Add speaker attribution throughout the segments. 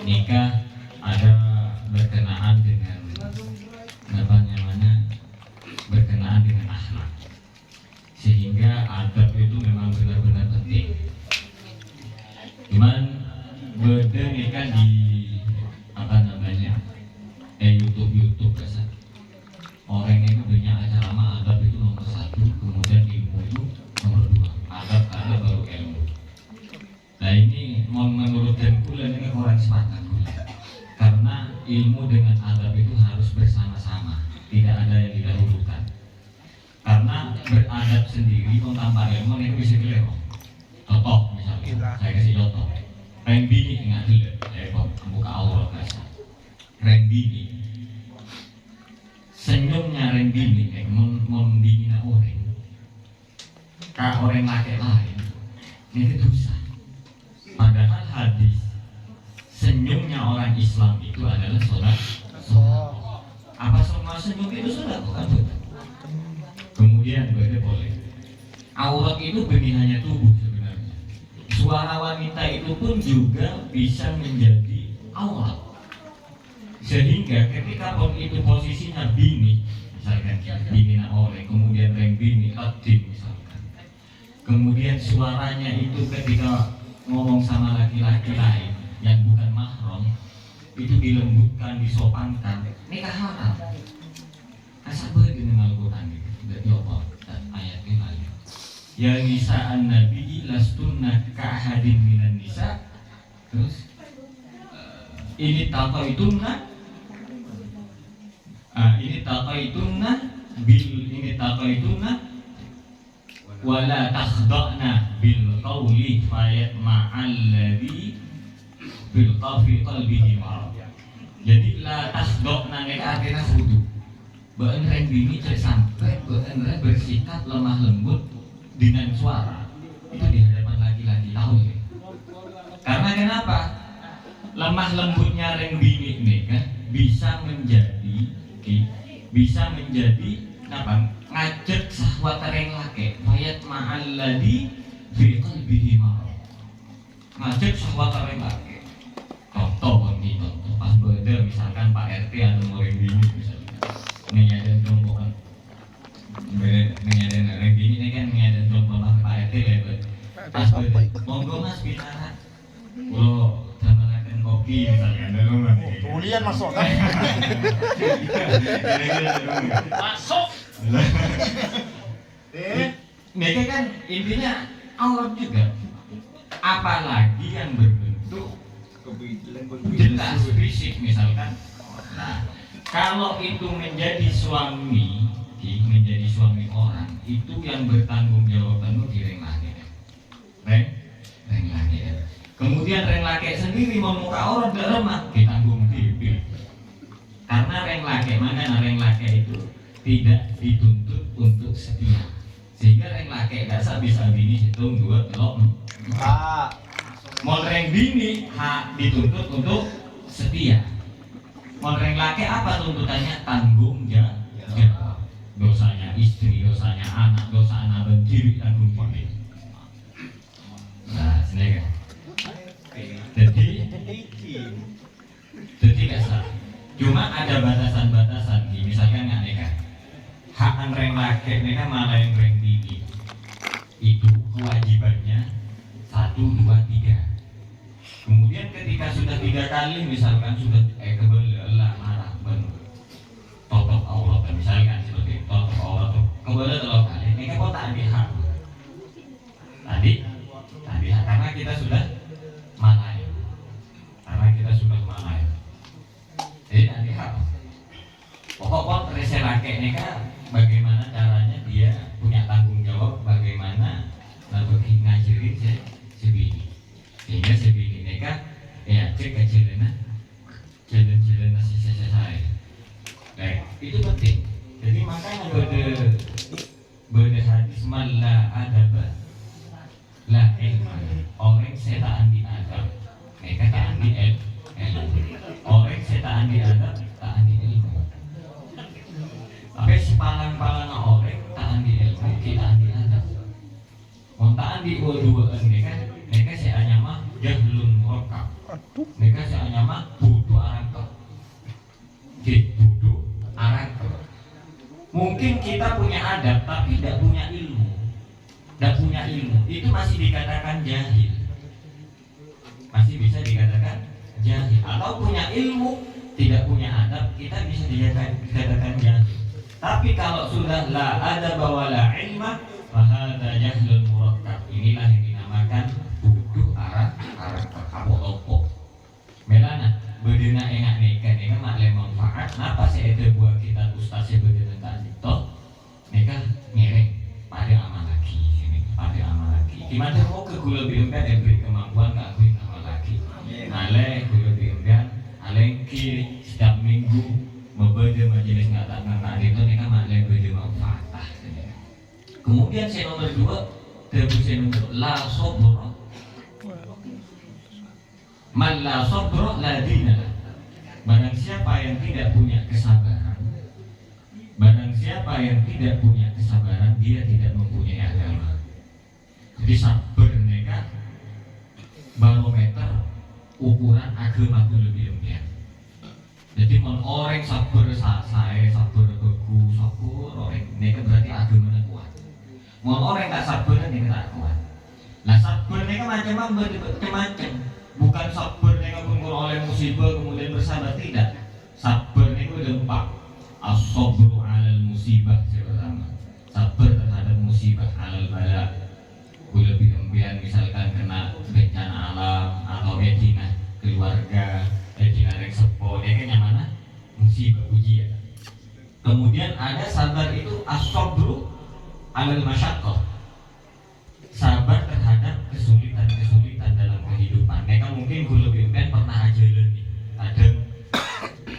Speaker 1: nikah ada berkenaan dengan apa namanya, berkenaan dengan akhlak, sehingga adab itu memang benar-benar penting. Cuman beda nikah di apa namanya YouTube biasa orang itu banyak acara mah adab itu nomor satu, kemudian ilmu itu nomor dua. Adab ada baru ilmu. Nah ini menurut Demkul ini orang sepakat, karena ilmu dengan adab itu harus bersama-sama, tidak ada yang didahulukan. Karena beradab sendiri tanpa ilmu itu bisa keliru. Contoh misalnya, saya kasih contoh. Rembini ingat dulu, saya buka aurat kasar. Rembini, senyumnya Rembini, membina orang. Kalau orang laki lain, ini dosa. Padahal hadis senyumnya orang Islam itu adalah sholat. Apa semua senyum itu sholat? Bukan betul. Kemudian boleh. Aurat itu benih hanya tubuh sebenarnya. Suara wanita itu pun juga bisa menjadi aurat. Sehingga ketika itu posisinya bini, misalkan bini orang, kemudian reng bini, adim misalkan. Kemudian suaranya itu ketika ngomong sama laki-laki lain yang bukan mahram, itu dilembutkan, disopankan, nikah haram. Asal dengan Al-Quran itu, dari Allah ayatnya lain. Ya nisa'an nabi lastunna ka'ahadin minan nisa. Terus ini taqaitunna wala takhda'na bil qawli fayatma'alladhi bil qafi qalbihi marad. Jadi la takhda'na ini artinya kudu beun reng bini cek sampai beun reng bersikap lemah lembut dengan suara itu di hadapan laki-laki, tahu ya? Karena kenapa? Lemah lembutnya reng bini ini kan bisa menjadi apa? Ngajak sahwat reng laki, fayat ma'alladhi fi qalbihi marad. Ngajak sahwat reng laki. Contoh pas beda misalkan Pak RT atau murid bini misalnya menyadan contoh kan menyadan reng bini ini kan menyadan contoh Pak RT lebat. Pas beda monggo mas bicara kalau tambahkan kopi misalkan dulu mas.
Speaker 2: Tulian masuk kan?
Speaker 1: Masuk. Mereka kan intinya aurat juga, apalagi yang berbentuk jelas fisik misalkan. Nah, kalau itu menjadi suami orang, itu yang bertanggung jawab penuh di reng laki. Kemudian reng laki sendiri membuka aurat lemah ditanggung TV. Karena reng laki itu tidak dituntut untuk setia, sehingga reng laki dasar bisa bini hitung 2 telok. Mau reng bini dituntut untuk setia. Mau reng laki apa tuntutannya? Tanggung jawab. Dosanya istri, dosanya anak, dosa anak berdiri tanggung jawab. Nah, sini kan. Jadi kasar. Cuma ada batasan-batasan. Misalkan nggak nikah. Hak reng laki nikah malah yang reng bini. Itu kewajibannya 1, 2, 3. Kemudian ketika sudah 3 kali misalkan sudah kebelah marah benar. Totok aurat misalkan seperti totok aurat kebelah 3 kali. Nikah kok tak dihak. Tadi hak karena kita sudah malai. Jadi nanti hak. Pokok rese laki nikah bagaimana caranya dia punya tanggung jawab bagaimana bagi ngajarin si bini. Sehingga si bini nikah ya cek jalan si saya. Baik, itu penting. Jadi makanya berde hadis malah adab lah orang setaan di adab. Mereka tak di orang setaan di adab, tak di ilmu. Tapi sepalang-palang orang tak di ilmu, kita di adab. Montaan di dua mereka saya hanya mah jahlun rokab. Mereka saya hanya mah kita punya adab tapi tidak punya ilmu, itu masih dikatakan jahil, masih bisa dikatakan jahil. Atau punya ilmu tidak punya adab, kita bisa dikatakan jahil. Tapi kalau sudah la adab wa la ilma, fahadha jahlun murakkab. Inilah yang dinamakan bodoh arah kapok-opok. Melana bedena enak nikah maklem manfaat. Napa saya itu buat kita ustaz saya bedena tak dito. Nikah ngereng pada amal lagi, gimana mau ke gula bimbang dan beri kemampuan ke aku amal lagi. Ale gula bimbang, ale kiri setiap minggu membeda majelis ngatak itu nikah maklem beda manfaat. Kemudian saya nomor 2, terus saya nomor la sabra. Man la sabra la dina. Barang siapa yang tidak punya kesabaran, dia tidak mempunyai agama. Jadi sabar mereka barometer ukuran agama itu lebih lembek. Jadi orang sabar saya sabar beku sabar orang mereka berarti agamanya kuat. Orang tak sabar mereka tak kuat. Nah sabar mereka macam-macam. Bukan sabar mereka mengukur oleh musibah kemudian bersabar, tidak. Sabar mereka ada 4. As-sabru 'alal musibah yang pertama. Sabar terhadap musibah, 'alal bala. Lebih kemudian misalkan kena bencana alam atau edina keluarga, edina reksepo, dia kan yang mana? Musibah, ujian. Kemudian ada sabar itu as-sabru 'alal masyaqqah. Sabar terhadap kesulitan dalam kehidupan. Mereka mungkin lebih pernah aja nih.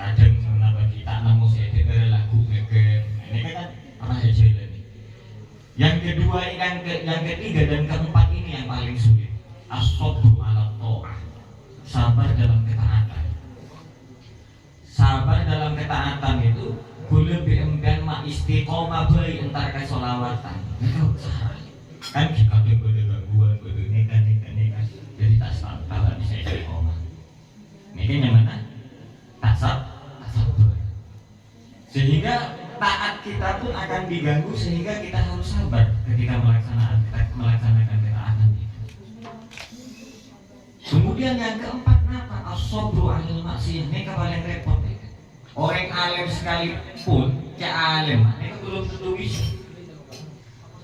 Speaker 1: Kadang kenapa kita nemu saya lagu mereka. Ini kan pernah aja nih. Yang kedua, yang ketiga dan keempat ini yang paling sulit. As-sabru 'ala tha'ah. Sabar dalam ketaatan. Sabar dalam ketaatan itu lebih emban mak istiqomah bayi entar ke sholawatan. Itu kan kita ada gangguan, nikah. Jadi tak sabar bisa istiqomah. Ini yang mana? Tak sabar. Sehingga taat kita pun akan diganggu, sehingga kita harus sabar ketika melaksanakan ketaatan itu. Kemudian yang keempat apa? As-sabru 'alal maksiyah. Ini paling repot. Orang alim sekalipun, alim, ini belum tentu bisa.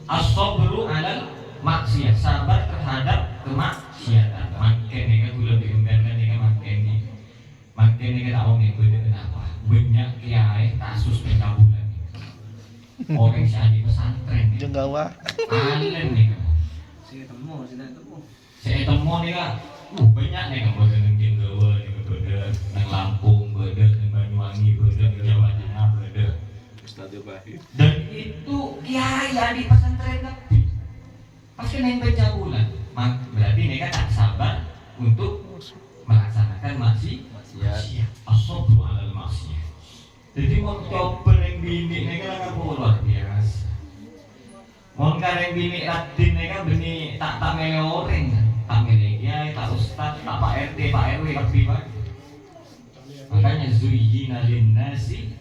Speaker 1: As-sabru 'alal maksiyah, sabar terhadap kemaksiatan. Makin ini gula diundangkan ini makin ini kita omong beda kenapa? Banyak kiai kasus pencabulan. Orang si pesantren.
Speaker 2: Jenggawa.
Speaker 1: Alim nih kamu. Saya temu nih kak. Banyak nih kamu dengan Jenggawa, dengan nang Lampung, dengan Banyuwangi, dengan Jawa Tengah, dan itu kiai di pesantren tapi pasti neng pencabulan. Berarti mereka tak sabar untuk melaksanakan maksiat. As-sabru 'alal maksiyah. Jadi mau coba yang bini mereka kan luar biasa. Mau kareng bini radin mereka bini tak mele orang, tak mele kiai, tak ustad, tak pak RT, pak RW, kabeh pak. Makanya zuyyina lin-nasi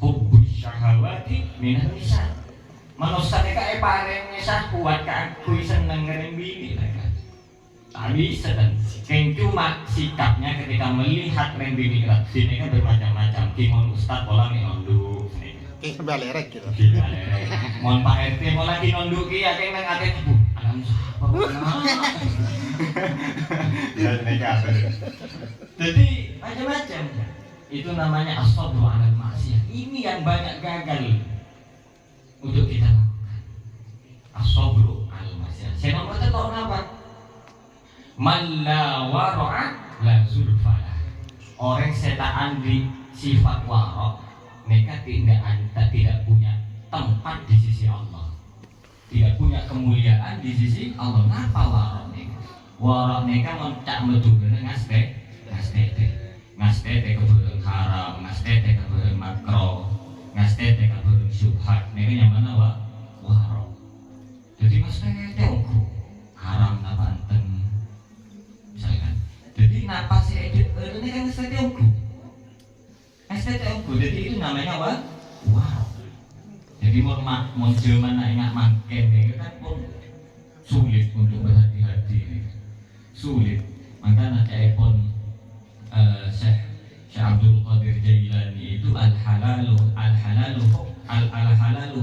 Speaker 1: hubbus syahawati minan nisa. Manusia mereka parengnya kuat aku seneng ngereng bini mereka. Tak bisa dan cuma sikapnya ketika melihat rembini radin mereka bermacam-macam. Kimon ustad pola nonduk.
Speaker 2: Sampai lerek gitu.
Speaker 1: Mohon Pak RT mau lagi nonduk ya kayak neng ate ibu. Jadi macam-macam. Itu namanya as-sabru 'alal maksiyah. Ini yang banyak gagal untuk kita lakukan. As-sabru 'alal maksiyah. Saya nomor satu apa? Man la wara'a la zulfalah. Orang setaan di sifat wara' mereka tidak punya tempat di sisi Allah, tidak punya kemuliaan di sisi Allah. Kenapa wara' mereka? Wara' mereka mencak medune ngastete kebetulan haram, ngastete kebetulan makro, ngastete kebetulan syubhat. Mereka yang mana wara'. Jadi ngastete haram napa enten misalkan. Jadi napa si edit ini kan ngastete jadi itu namanya wara'. Jadi mau zaman ingat makin itu kan pun sulit untuk berhati-hati, sulit. Makanya kayak pun Syekh Abdul Qadir Jailani itu al halalu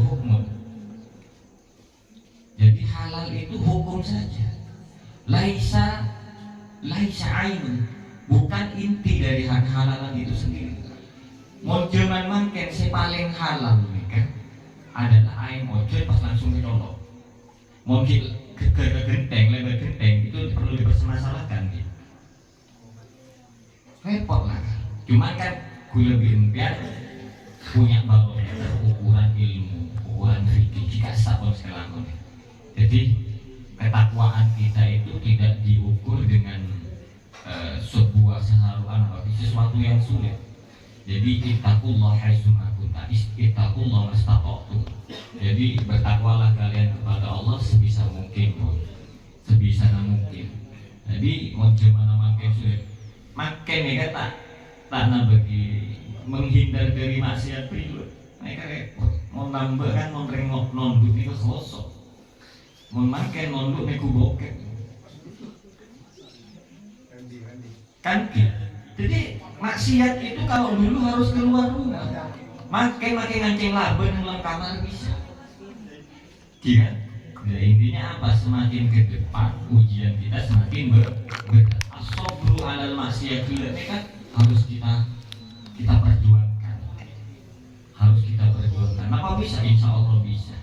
Speaker 1: hukmun. Jadi halal itu hukum saja. Laisa ainun, bukan inti dari halalan itu sendiri. Mau zaman makin si paling halal nih kan adalah air mojol pas langsung ditolong. Mungkin ke genteng, lebar genteng itu perlu dipermasalahkan gitu. Repot lah. Cuman kan gue lebih impian punya barometer ukuran ilmu, ukuran fikih jika sabon sekarang. Jadi ketakwaan kita itu tidak diukur dengan sebuah seharuan atau sesuatu yang sulit. Jadi ittaqullah haitsuma kuntum, ittaqullah mastata'tum. Jadi bertakwalah kalian kepada Allah sebisa mungkin, sebisa mungkin. Jadi mau gimana makin sulit, makin ya tak bagi menghindar dari maksiat prilut. Mereka repot. Mau nambah kan mau rengok nonduk itu kosong. Mau makin nonduk neku bokek. Kan gitu. Jadi maksiat itu kalau dulu harus keluar rumah, makin ngancing laban dalam kamar bisa. Iya. Ya, intinya apa? Semakin ke depan ujian kita semakin berat. As-sabru 'alal maksiat ini kan harus kita perjuangkan. Harus kita perjuangkan. Apa bisa? Insya Allah bisa.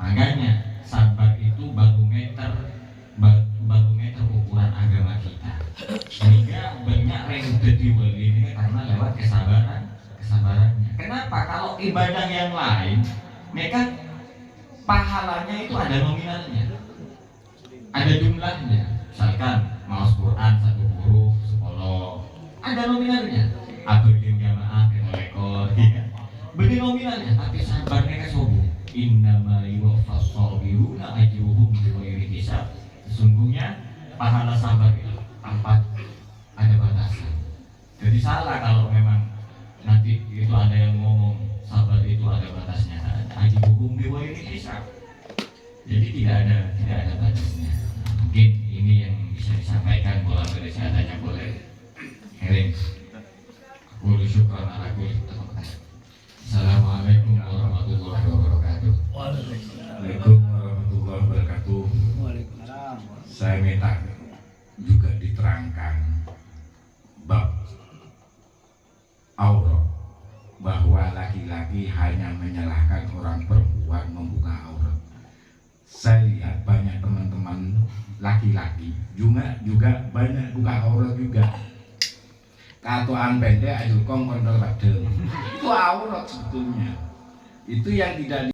Speaker 1: Makanya sabar itu barometer ukuran agama kita. Sehingga banyak yang jadi wali ini karena lewat kesabarannya. Kenapa? Kalau ibadah yang lain, mereka pahalanya itu ada nominalnya, ada jumlahnya. Misalkan mau Quran 1 huruf 10, ada nominalnya. Abadin jamaah ekor, ya. Bagi nominalnya, tapi sabarnya kesobu. Innama yuwaffas sabiruna ajruhum bighairi hisab. Sesungguhnya pahala sabar itu tanpa ada batasan. Jadi salah kalau memang nanti itu ada yang ngomong sabar itu ada batasnya. Ajruhum bighairi hisab. Jadi tidak ada batasnya. Mungkin ini yang bisa disampaikan. Bola kesehatannya boleh hering. Boleh syukur ala kulli. Assalamualaikum warahmatullahi wabarakatuh.
Speaker 3: Waalaikumsalam warahmatullahi wabarakatuh.
Speaker 4: Waalaikumsalam.
Speaker 3: Saya minta juga diterangkan bab aurat, bahwa laki-laki hanya menyalahkan orang perempuan membuka aurat. Saya lihat banyak teman-teman laki-laki juga banyak buka aurat juga. Katoan pendek ayo kong kontrol badan. Itu aurat sebetulnya. Itu yang tidak